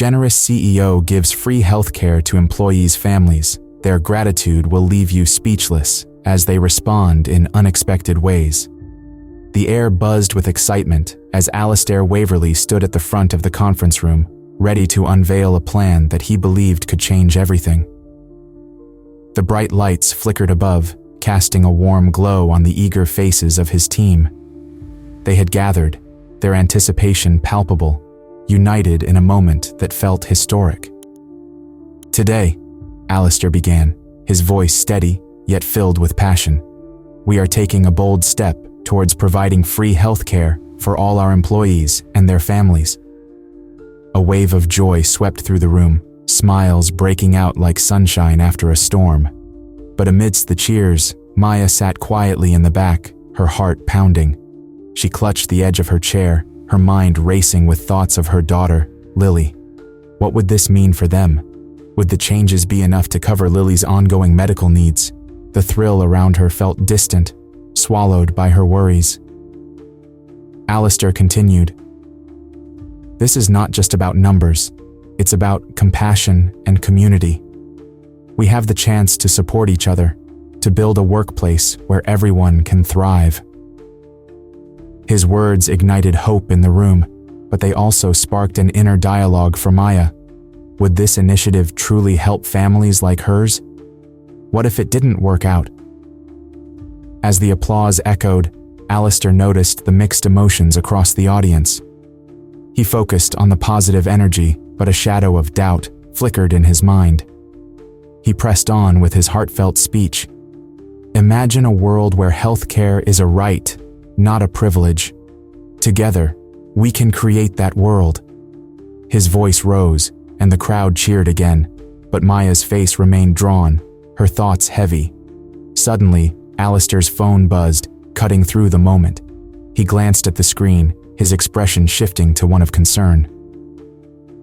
generous CEO gives free healthcare to employees' families, their gratitude will leave you speechless as they respond in unexpected ways. The air buzzed with excitement as Alistair Waverley stood at the front of the conference room, ready to unveil a plan that he believed could change everything. The bright lights flickered above, casting a warm glow on the eager faces of his team. They had gathered, their anticipation palpable, united in a moment that felt historic. "Today," Alistair began, his voice steady yet filled with passion, "we are taking a bold step towards providing free health care for all our employees and their families." A wave of joy swept through the room, smiles breaking out like sunshine after a storm. But amidst the cheers, Maya sat quietly in the back, her heart pounding. She clutched the edge of her chair, her mind racing with thoughts of her daughter, Lily. What would this mean for them? Would the changes be enough to cover Lily's ongoing medical needs? The thrill around her felt distant, swallowed by her worries. Alistair continued, "This is not just about numbers. It's about compassion and community. We have the chance to support each other, to build a workplace where everyone can thrive." His words ignited hope in the room, but they also sparked an inner dialogue for Maya. Would this initiative truly help families like hers? What if it didn't work out? As the applause echoed, Alistair noticed the mixed emotions across the audience. He focused on the positive energy, but a shadow of doubt flickered in his mind. He pressed on with his heartfelt speech. "Imagine a world where healthcare is a right, not a privilege. Together, we can create that world." His voice rose, and the crowd cheered again, but Maya's face remained drawn, her thoughts heavy. Suddenly, Alistair's phone buzzed, cutting through the moment. He glanced at the screen, his expression shifting to one of concern.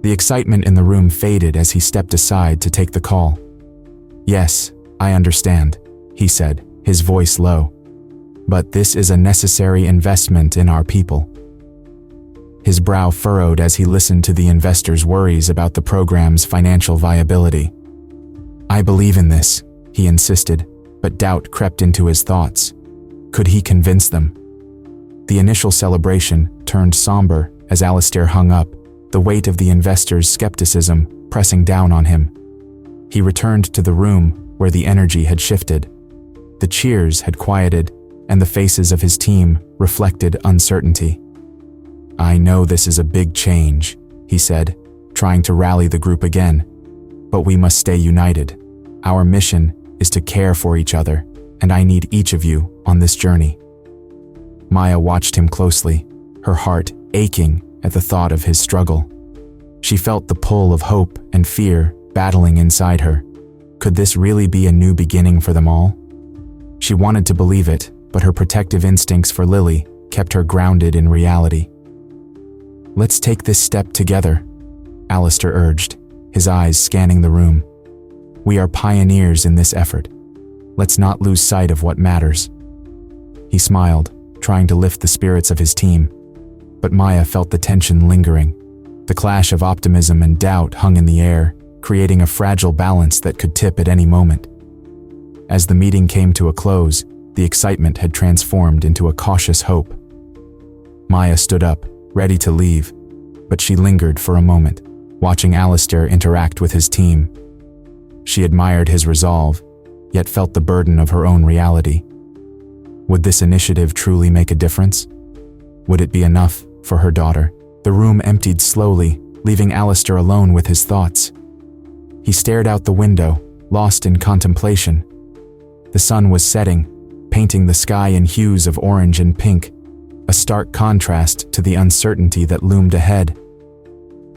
The excitement in the room faded as he stepped aside to take the call. "Yes, I understand," he said, his voice low. "But this is a necessary investment in our people." His brow furrowed as he listened to the investors' worries about the program's financial viability. "I believe in this," he insisted, but doubt crept into his thoughts. Could he convince them? The initial celebration turned somber as Alistair hung up, the weight of the investors' skepticism pressing down on him. He returned to the room where the energy had shifted. The cheers had quieted, and the faces of his team reflected uncertainty. "I know this is a big change," he said, trying to rally the group again. "But we must stay united. Our mission is to care for each other, and I need each of you on this journey." Maya watched him closely, her heart aching at the thought of his struggle. She felt the pull of hope and fear battling inside her. Could this really be a new beginning for them all? She wanted to believe it, but her protective instincts for Lily kept her grounded in reality. "Let's take this step together," Alistair urged, his eyes scanning the room. "We are pioneers in this effort. Let's not lose sight of what matters." He smiled, trying to lift the spirits of his team, but Maya felt the tension lingering. The clash of optimism and doubt hung in the air, creating a fragile balance that could tip at any moment. As the meeting came to a close, the excitement had transformed into a cautious hope. Maya stood up, ready to leave, but she lingered for a moment, watching Alistair interact with his team. She admired his resolve, yet felt the burden of her own reality. Would this initiative truly make a difference? Would it be enough for her daughter? The room emptied slowly, leaving Alistair alone with his thoughts. He stared out the window, lost in contemplation. The sun was setting, painting the sky in hues of orange and pink, a stark contrast to the uncertainty that loomed ahead.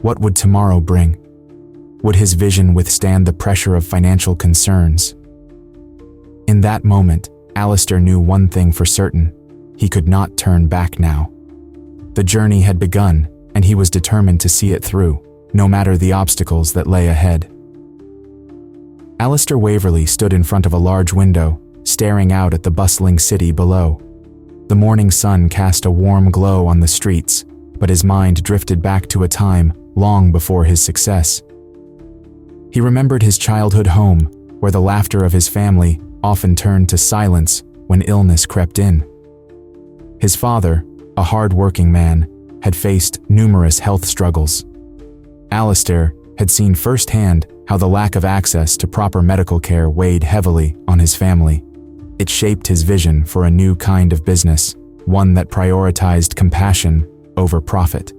What would tomorrow bring? Would his vision withstand the pressure of financial concerns? In that moment, Alistair knew one thing for certain: he could not turn back now. The journey had begun, and he was determined to see it through, no matter the obstacles that lay ahead. Alistair Waverley stood in front of a large window, staring out at the bustling city below. The morning sun cast a warm glow on the streets, but his mind drifted back to a time long before his success. He remembered his childhood home, where the laughter of his family often turned to silence when illness crept in. His father, a hard-working man, had faced numerous health struggles. Alistair had seen firsthand how the lack of access to proper medical care weighed heavily on his family. It shaped his vision for a new kind of business, one that prioritized compassion over profit.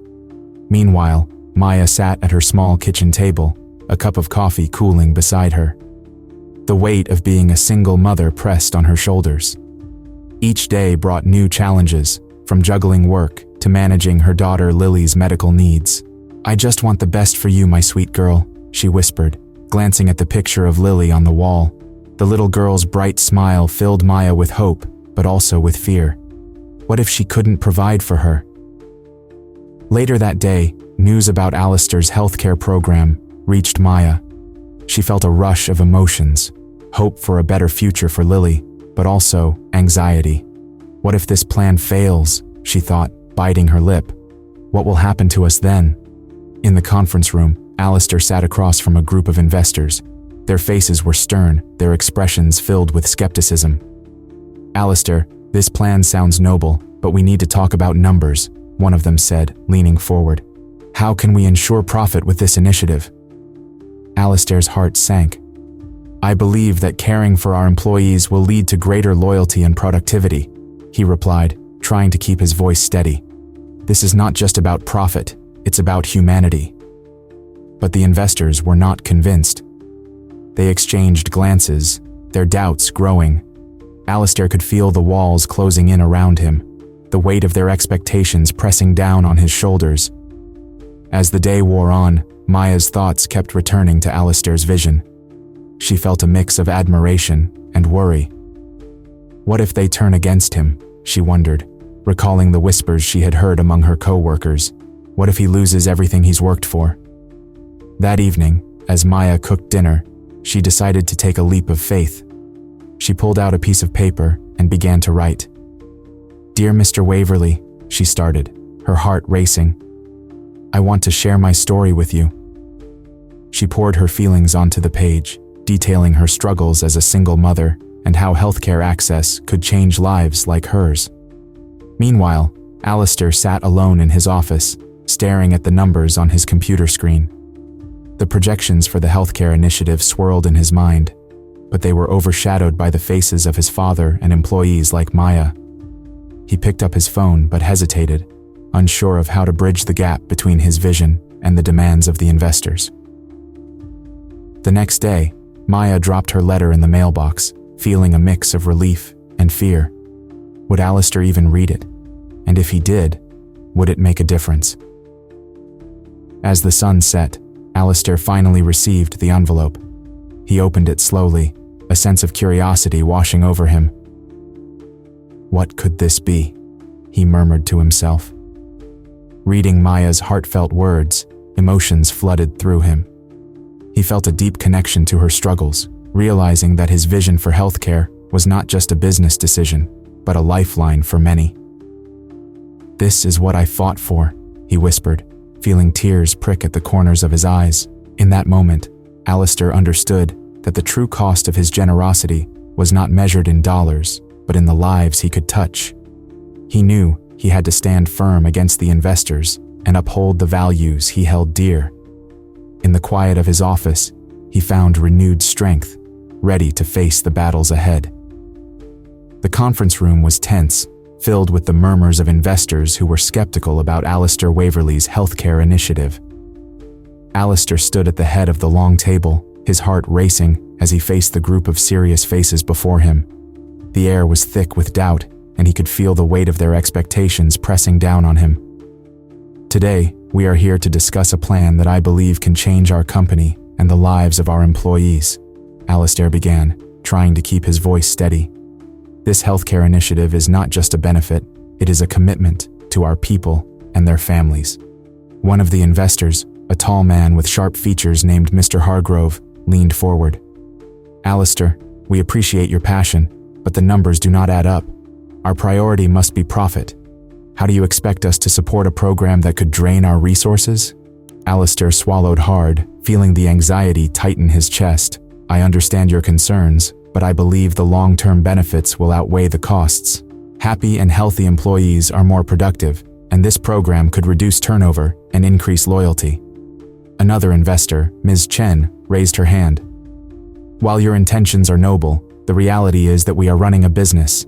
Meanwhile, Maya sat at her small kitchen table, a cup of coffee cooling beside her. The weight of being a single mother pressed on her shoulders. Each day brought new challenges, from juggling work to managing her daughter Lily's medical needs. "I just want the best for you, my sweet girl," she whispered, glancing at the picture of Lily on the wall. The little girl's bright smile filled Maya with hope, but also with fear. What if she couldn't provide for her? Later that day, news about Alistair's healthcare program reached Maya. She felt a rush of emotions, hope for a better future for Lily, but also anxiety. What if this plan fails, she thought, biting her lip. What will happen to us then? In the conference room, Alistair sat across from a group of investors. Their faces were stern, their expressions filled with skepticism. "Alistair, this plan sounds noble, but we need to talk about numbers," one of them said, leaning forward. "How can we ensure profit with this initiative?" Alistair's heart sank. "I believe that caring for our employees will lead to greater loyalty and productivity," he replied, trying to keep his voice steady. "This is not just about profit, it's about humanity." But the investors were not convinced. They exchanged glances, their doubts growing. Alistair could feel the walls closing in around him, the weight of their expectations pressing down on his shoulders. As the day wore on, Maya's thoughts kept returning to Alistair's vision. She felt a mix of admiration and worry. What if they turn against him, she wondered, recalling the whispers she had heard among her co-workers. What if he loses everything he's worked for? That evening, as Maya cooked dinner, she decided to take a leap of faith. She pulled out a piece of paper and began to write. "Dear Mr. Waverly," she started, her heart racing. "I want to share my story with you." She poured her feelings onto the page, detailing her struggles as a single mother and how healthcare access could change lives like hers. Meanwhile, Alistair sat alone in his office, staring at the numbers on his computer screen. The projections for the healthcare initiative swirled in his mind, but they were overshadowed by the faces of his father and employees like Maya. He picked up his phone but hesitated, unsure of how to bridge the gap between his vision and the demands of the investors. The next day, Maya dropped her letter in the mailbox, feeling a mix of relief and fear. Would Alistair even read it? And if he did, would it make a difference? As the sun set, Alistair finally received the envelope. He opened it slowly, a sense of curiosity washing over him. What could this be? He murmured to himself. Reading Maya's heartfelt words, emotions flooded through him. He felt a deep connection to her struggles, realizing that his vision for healthcare was not just a business decision, but a lifeline for many. "This is what I fought for," he whispered, feeling tears prick at the corners of his eyes. In that moment, Alistair understood that the true cost of his generosity was not measured in dollars, but in the lives he could touch. He knew he had to stand firm against the investors and uphold the values he held dear. In the quiet of his office, he found renewed strength, ready to face the battles ahead. The conference room was tense, filled with the murmurs of investors who were skeptical about Alistair Waverly's healthcare initiative. Alistair stood at the head of the long table, his heart racing as he faced the group of serious faces before him. The air was thick with doubt, and he could feel the weight of their expectations pressing down on him. "Today, we are here to discuss a plan that I believe can change our company and the lives of our employees," Alistair began, trying to keep his voice steady. "This healthcare initiative is not just a benefit, it is a commitment to our people and their families." One of the investors, a tall man with sharp features named Mr. Hargrove, leaned forward. "Alistair, we appreciate your passion, but the numbers do not add up. Our priority must be profit. How do you expect us to support a program that could drain our resources?" Alistair swallowed hard, feeling the anxiety tighten his chest. I understand your concerns, but I believe the long-term benefits will outweigh the costs. Happy and healthy employees are more productive, and this program could reduce turnover and increase loyalty. Another investor, Ms. Chen, raised her hand. While your intentions are noble, the reality is that we are running a business.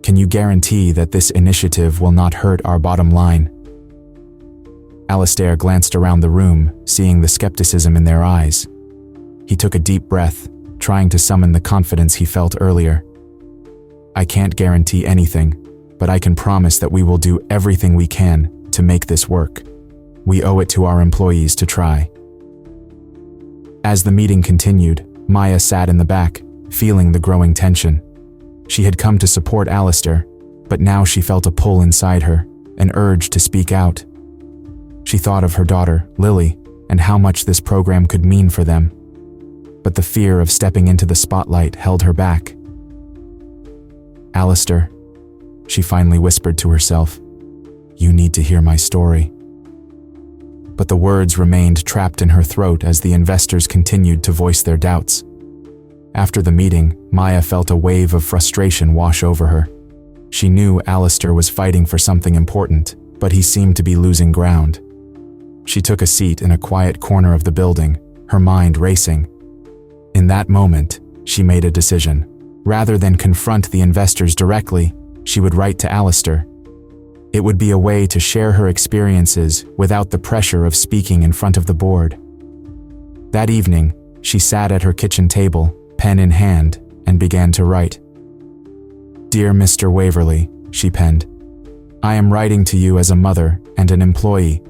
Can you guarantee that this initiative will not hurt our bottom line? Alistair glanced around the room, seeing the skepticism in their eyes. He took a deep breath, trying to summon the confidence he felt earlier. I can't guarantee anything, but I can promise that we will do everything we can to make this work. We owe it to our employees to try. As the meeting continued, Maya sat in the back, feeling the growing tension. She had come to support Alistair, but now she felt a pull inside her, an urge to speak out. She thought of her daughter, Lily, and how much this program could mean for them. But the fear of stepping into the spotlight held her back. Alistair, she finally whispered to herself, you need to hear my story. But the words remained trapped in her throat as the investors continued to voice their doubts. After the meeting, Maya felt a wave of frustration wash over her. She knew Alistair was fighting for something important, but he seemed to be losing ground. She took a seat in a quiet corner of the building, her mind racing. In that moment, she made a decision. Rather than confront the investors directly, she would write to Alistair. It would be a way to share her experiences without the pressure of speaking in front of the board. That evening, she sat at her kitchen table, pen in hand, and began to write. Dear Mr. Waverley, she penned, I am writing to you as a mother and an employee.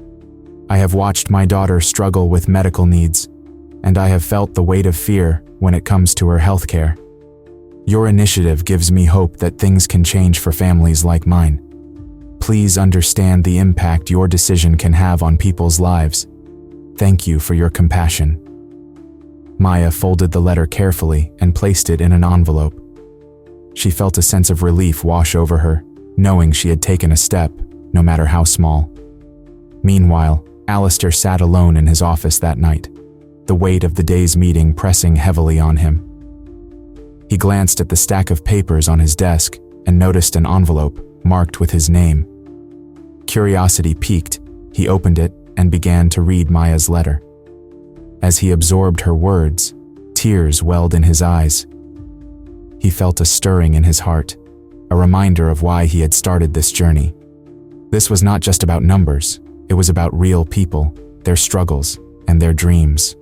I have watched my daughter struggle with medical needs, and I have felt the weight of fear when it comes to her health care. Your initiative gives me hope that things can change for families like mine. Please understand the impact your decision can have on people's lives. Thank you for your compassion. Maya folded the letter carefully and placed it in an envelope. She felt a sense of relief wash over her, knowing she had taken a step, no matter how small. Meanwhile, Alistair sat alone in his office that night, the weight of the day's meeting pressing heavily on him. He glanced at the stack of papers on his desk and noticed an envelope marked with his name. Curiosity piqued, he opened it and began to read Maya's letter. As he absorbed her words, tears welled in his eyes. He felt a stirring in his heart, a reminder of why he had started this journey. This was not just about numbers, it was about real people, their struggles, and their dreams.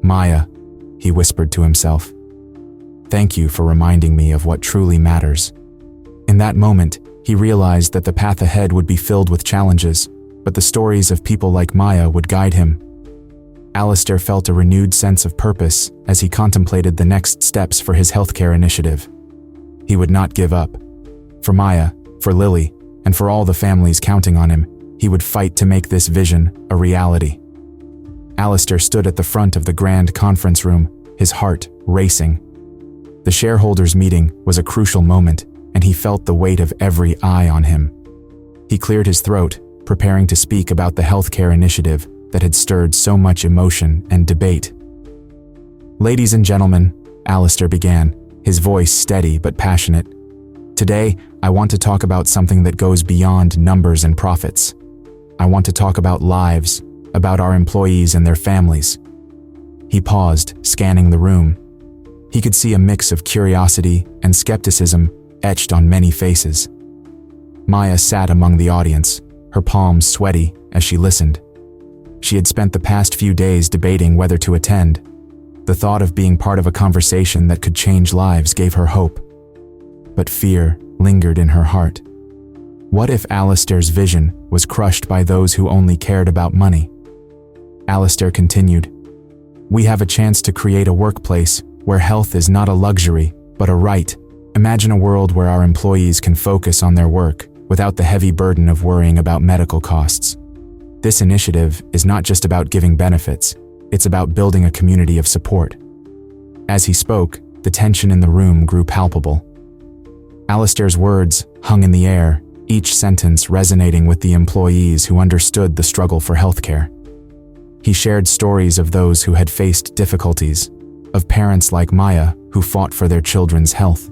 Maya, he whispered to himself, thank you for reminding me of what truly matters. In that moment, he realized that the path ahead would be filled with challenges, but the stories of people like Maya would guide him. Alistair felt a renewed sense of purpose as he contemplated the next steps for his healthcare initiative. He would not give up. For Maya, for Lily, and for all the families counting on him, he would fight to make this vision a reality. Alistair stood at the front of the grand conference room, his heart racing. The shareholders' meeting was a crucial moment, and he felt the weight of every eye on him. He cleared his throat, preparing to speak about the healthcare initiative that had stirred so much emotion and debate. Ladies and gentlemen, Alistair began, his voice steady but passionate. Today, I want to talk about something that goes beyond numbers and profits. I want to talk about lives, about our employees and their families. He paused, scanning the room. He could see a mix of curiosity and skepticism etched on many faces. Maya sat among the audience, her palms sweaty as she listened. She had spent the past few days debating whether to attend. The thought of being part of a conversation that could change lives gave her hope. But fear lingered in her heart. What if Alistair's vision was crushed by those who only cared about money? Alistair continued, we have a chance to create a workplace where health is not a luxury, but a right. Imagine a world where our employees can focus on their work without the heavy burden of worrying about medical costs. This initiative is not just about giving benefits, it's about building a community of support. As he spoke, the tension in the room grew palpable. Alistair's words hung in the air, each sentence resonating with the employees who understood the struggle for healthcare. He shared stories of those who had faced difficulties, of parents like Maya who fought for their children's health.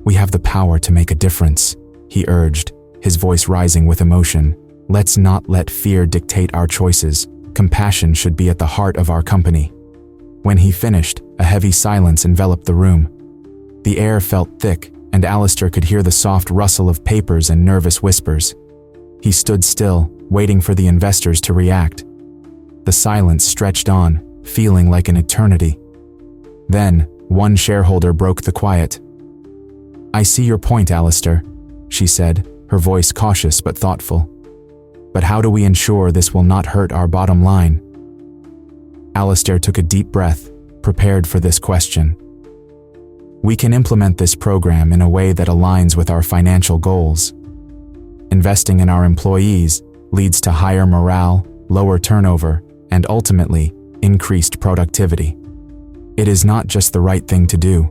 "We have the power to make a difference," he urged, his voice rising with emotion. "Let's not let fear dictate our choices. Compassion should be at the heart of our company." When he finished, a heavy silence enveloped the room. The air felt thick, and Alistair could hear the soft rustle of papers and nervous whispers. He stood still, waiting for the investors to react. The silence stretched on, feeling like an eternity. Then, one shareholder broke the quiet. "I see your point, Alistair," she said, her voice cautious but thoughtful. "But how do we ensure this will not hurt our bottom line?" Alistair took a deep breath, prepared for this question. "We can implement this program in a way that aligns with our financial goals. Investing in our employees leads to higher morale, lower turnover, and ultimately, increased productivity. It is not just the right thing to do,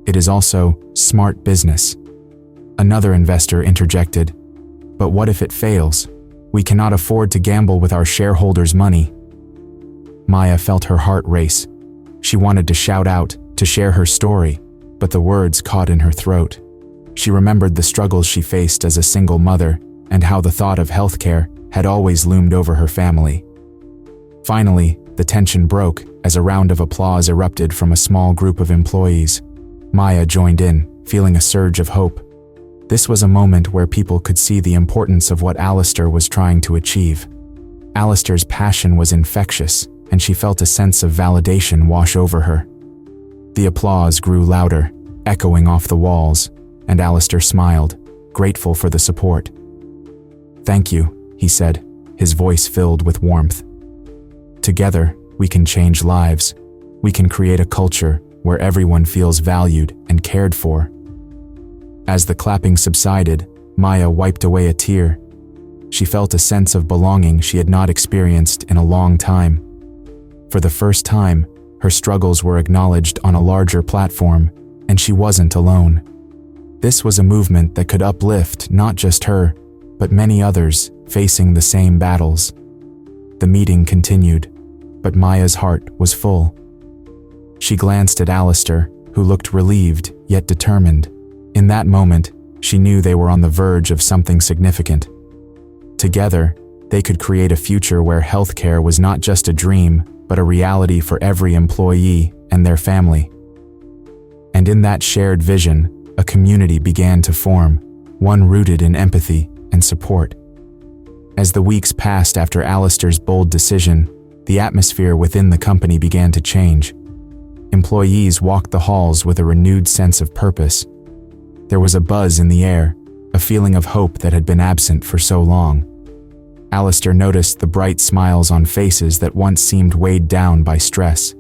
it is also smart business." Another investor interjected, "But what if it fails? We cannot afford to gamble with our shareholders' money." Maya felt her heart race. She wanted to shout out, to share her story, but the words caught in her throat. She remembered the struggles she faced as a single mother and how the thought of healthcare had always loomed over her family. Finally, the tension broke as a round of applause erupted from a small group of employees. Maya joined in, feeling a surge of hope. This was a moment where people could see the importance of what Alistair was trying to achieve. Alistair's passion was infectious, and she felt a sense of validation wash over her. The applause grew louder, echoing off the walls, and Alistair smiled, grateful for the support. "Thank you," he said, his voice filled with warmth. "Together, we can change lives. We can create a culture where everyone feels valued and cared for." As the clapping subsided, Maya wiped away a tear. She felt a sense of belonging she had not experienced in a long time. For the first time, her struggles were acknowledged on a larger platform, and she wasn't alone. This was a movement that could uplift not just her, but many others facing the same battles. The meeting continued, but Maya's heart was full. She glanced at Alistair, who looked relieved yet determined. In that moment, she knew they were on the verge of something significant. Together, they could create a future where healthcare was not just a dream, but a reality for every employee and their family. And in that shared vision, a community began to form, one rooted in empathy and support. As the weeks passed after Alistair's bold decision, the atmosphere within the company began to change. Employees walked the halls with a renewed sense of purpose. There was a buzz in the air, a feeling of hope that had been absent for so long. Alistair noticed the bright smiles on faces that once seemed weighed down by stress.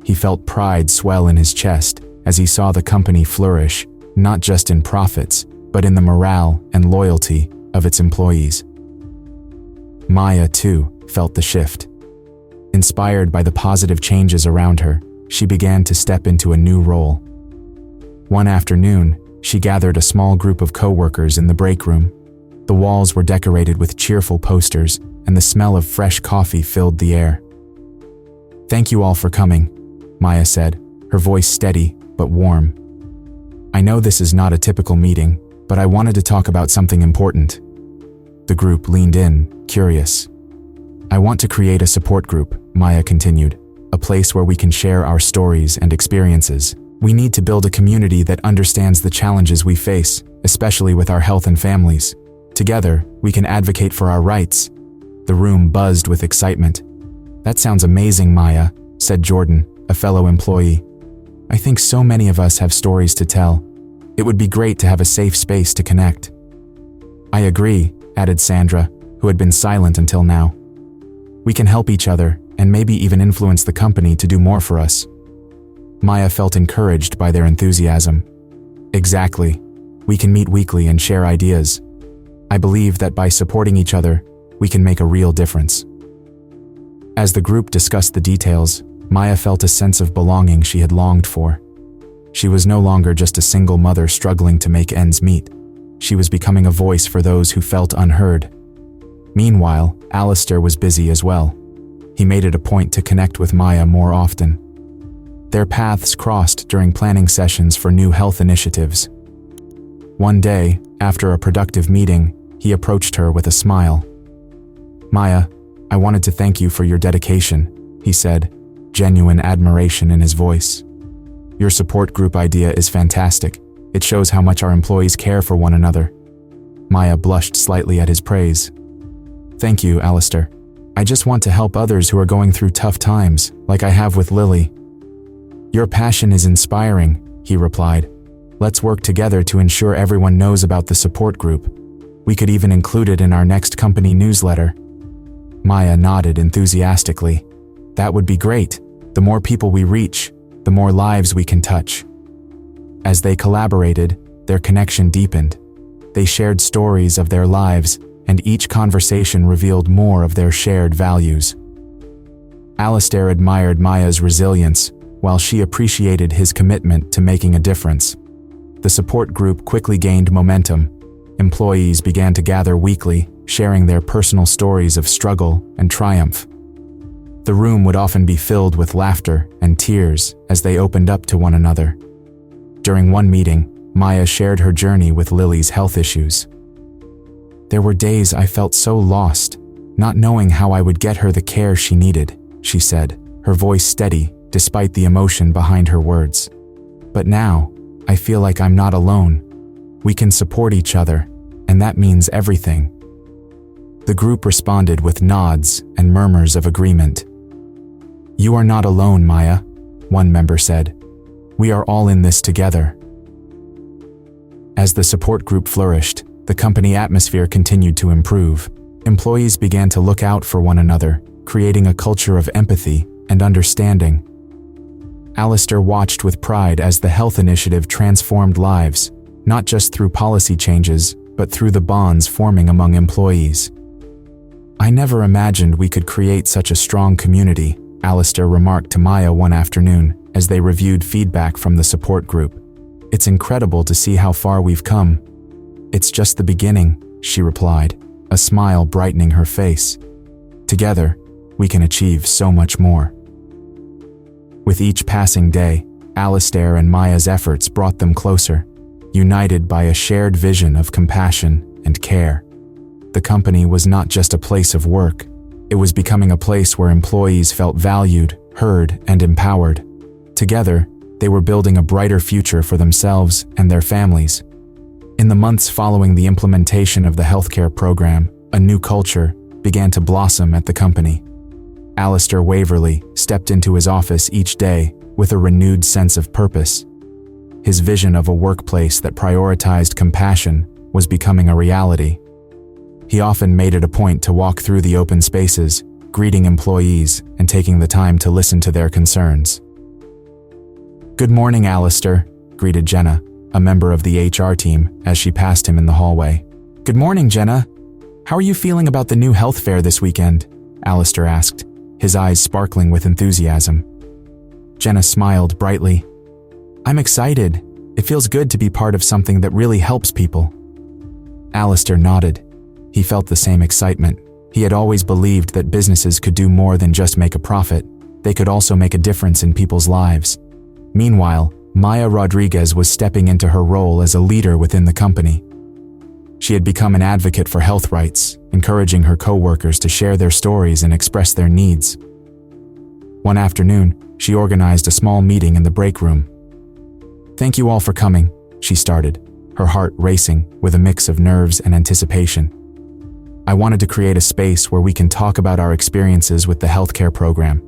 He felt pride swell in his chest as he saw the company flourish, not just in profits, but in the morale and loyalty of its employees. Maya, too, felt the shift. Inspired by the positive changes around her, she began to step into a new role. One afternoon, she gathered a small group of co-workers in the break room. The walls were decorated with cheerful posters, and the smell of fresh coffee filled the air. "Thank you all for coming," Maya said, her voice steady but warm. "I know this is not a typical meeting, but I wanted to talk about something important." The group leaned in, curious. "I want to create a support group," Maya continued, "a place where we can share our stories and experiences. We need to build a community that understands the challenges we face, especially with our health and families. Together, we can advocate for our rights." The room buzzed with excitement. "That sounds amazing, Maya," said Jordan, a fellow employee. "I think so many of us have stories to tell. It would be great to have a safe space to connect." "I agree," added Sandra, who had been silent until now. "We can help each other and maybe even influence the company to do more for us." Maya felt encouraged by their enthusiasm. "Exactly. We can meet weekly and share ideas. I believe that by supporting each other, we can make a real difference." As the group discussed the details, Maya felt a sense of belonging she had longed for. She was no longer just a single mother struggling to make ends meet. She was becoming a voice for those who felt unheard. Meanwhile, Alistair was busy as well. He made it a point to connect with Maya more often. Their paths crossed during planning sessions for new health initiatives. One day, after a productive meeting, he approached her with a smile. "Maya, I wanted to thank you for your dedication," he said, genuine admiration in his voice. "Your support group idea is fantastic. It shows how much our employees care for one another." Maya blushed slightly at his praise. "Thank you, Alistair. I just want to help others who are going through tough times, like I have with Lily." "Your passion is inspiring," he replied. "Let's work together to ensure everyone knows about the support group. We could even include it in our next company newsletter." Maya nodded enthusiastically. "That would be great. The more people we reach, the more lives we can touch." As they collaborated, their connection deepened. They shared stories of their lives, and each conversation revealed more of their shared values. Alistair admired Maya's resilience, while she appreciated his commitment to making a difference. The support group quickly gained momentum. Employees began to gather weekly, sharing their personal stories of struggle and triumph. The room would often be filled with laughter and tears as they opened up to one another. During one meeting, Maya shared her journey with Lily's health issues. "There were days I felt so lost, not knowing how I would get her the care she needed," she said, her voice steady despite the emotion behind her words. "But now, I feel like I'm not alone. We can support each other, and that means everything." The group responded with nods and murmurs of agreement. "You are not alone, Maya," one member said. "We are all in this together." As the support group flourished, the company atmosphere continued to improve. Employees began to look out for one another, creating a culture of empathy and understanding. Alistair watched with pride as the health initiative transformed lives, not just through policy changes, but through the bonds forming among employees. "I never imagined we could create such a strong community," Alistair remarked to Maya one afternoon as they reviewed feedback from the support group. "It's incredible to see how far we've come." "It's just the beginning," she replied, a smile brightening her face. "Together, we can achieve so much more." With each passing day, Alistair and Maya's efforts brought them closer, united by a shared vision of compassion and care. The company was not just a place of work, it was becoming a place where employees felt valued, heard, and empowered. Together, they were building a brighter future for themselves and their families. In the months following the implementation of the healthcare program, a new culture began to blossom at the company. Alistair Waverley stepped into his office each day with a renewed sense of purpose. His vision of a workplace that prioritized compassion was becoming a reality. He often made it a point to walk through the open spaces, greeting employees and taking the time to listen to their concerns. "Good morning, Alistair," greeted Jenna, a member of the HR team, as she passed him in the hallway. "Good morning, Jenna. How are you feeling about the new health fair this weekend?" Alistair asked, his eyes sparkling with enthusiasm. Jenna smiled brightly. "I'm excited. It feels good to be part of something that really helps people." Alistair nodded. He felt the same excitement. He had always believed that businesses could do more than just make a profit. They could also make a difference in people's lives. Meanwhile, Maya Rodriguez was stepping into her role as a leader within the company. She had become an advocate for health rights, encouraging her co-workers to share their stories and express their needs. One afternoon, she organized a small meeting in the break room. "Thank you all for coming," she started, her heart racing with a mix of nerves and anticipation. "I wanted to create a space where we can talk about our experiences with the healthcare program.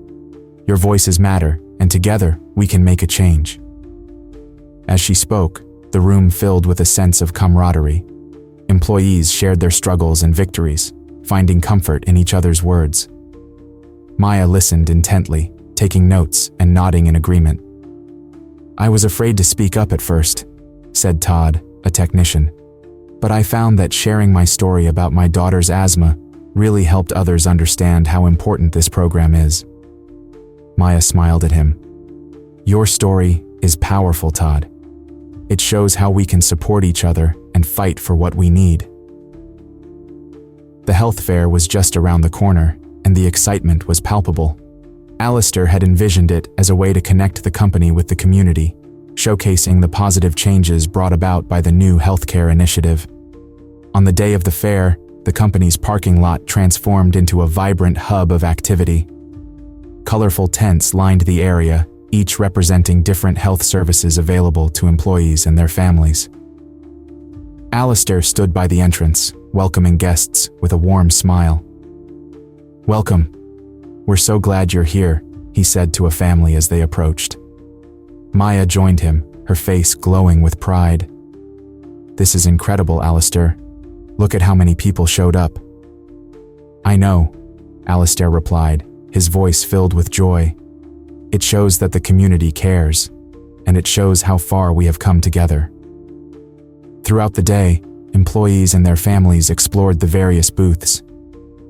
Your voices matter, and together we can make a change." As she spoke, the room filled with a sense of camaraderie. Employees shared their struggles and victories, finding comfort in each other's words. Maya listened intently, taking notes and nodding in agreement. "I was afraid to speak up at first," said Todd, a technician. "But I found that sharing my story about my daughter's asthma really helped others understand how important this program is." Maya smiled at him. "Your story is powerful, Todd. It shows how we can support each other and fight for what we need." The health fair was just around the corner, and the excitement was palpable. Alistair had envisioned it as a way to connect the company with the community, showcasing the positive changes brought about by the new healthcare initiative. On the day of the fair, the company's parking lot transformed into a vibrant hub of activity. Colorful tents lined the area, each representing different health services available to employees and their families. Alistair stood by the entrance, welcoming guests with a warm smile. "Welcome. We're so glad you're here," he said to a family as they approached. Maya joined him, her face glowing with pride. "This is incredible, Alistair. Look at how many people showed up." "I know," Alistair replied, his voice filled with joy. "It shows that the community cares, and it shows how far we have come together." Throughout the day, employees and their families explored the various booths.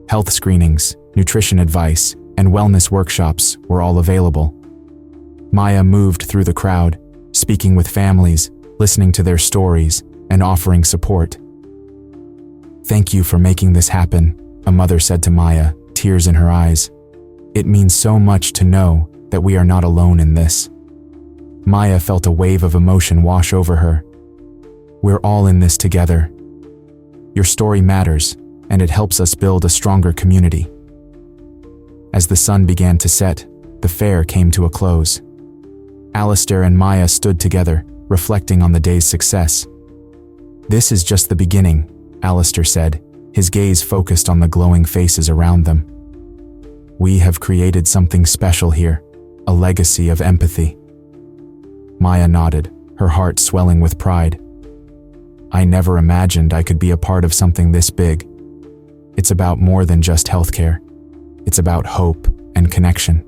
Health screenings, nutrition advice, and wellness workshops were all available. Maya moved through the crowd, speaking with families, listening to their stories, and offering support. "Thank you for making this happen," a mother said to Maya, tears in her eyes. "It means so much to know that we are not alone in this." Maya felt a wave of emotion wash over her. "We're all in this together. Your story matters, and it helps us build a stronger community." As the sun began to set, the fair came to a close. Alistair and Maya stood together, reflecting on the day's success. "This is just the beginning," Alistair said, his gaze focused on the glowing faces around them. "We have created something special here, a legacy of empathy." Maya nodded, her heart swelling with pride. "I never imagined I could be a part of something this big. It's about more than just healthcare. It's about hope and connection."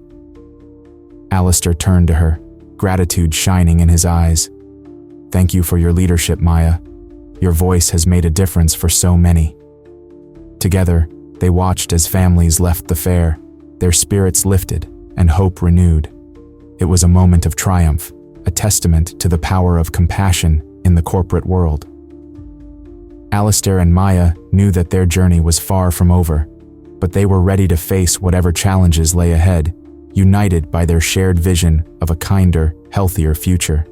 Alistair turned to her, gratitude shining in his eyes. "Thank you for your leadership, Maya. Your voice has made a difference for so many." Together, they watched as families left the fair, their spirits lifted and hope renewed. It was a moment of triumph, a testament to the power of compassion in the corporate world. Alistair and Maya knew that their journey was far from over, but they were ready to face whatever challenges lay ahead, united by their shared vision of a kinder, healthier future.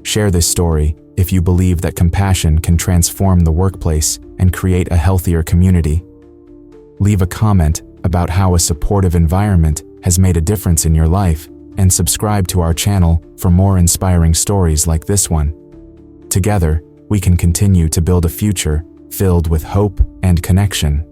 Share this story if you believe that compassion can transform the workplace and create a healthier community. Leave a comment about how a supportive environment has made a difference in your life, and subscribe to our channel for more inspiring stories like this one. Together, we can continue to build a future filled with hope and connection.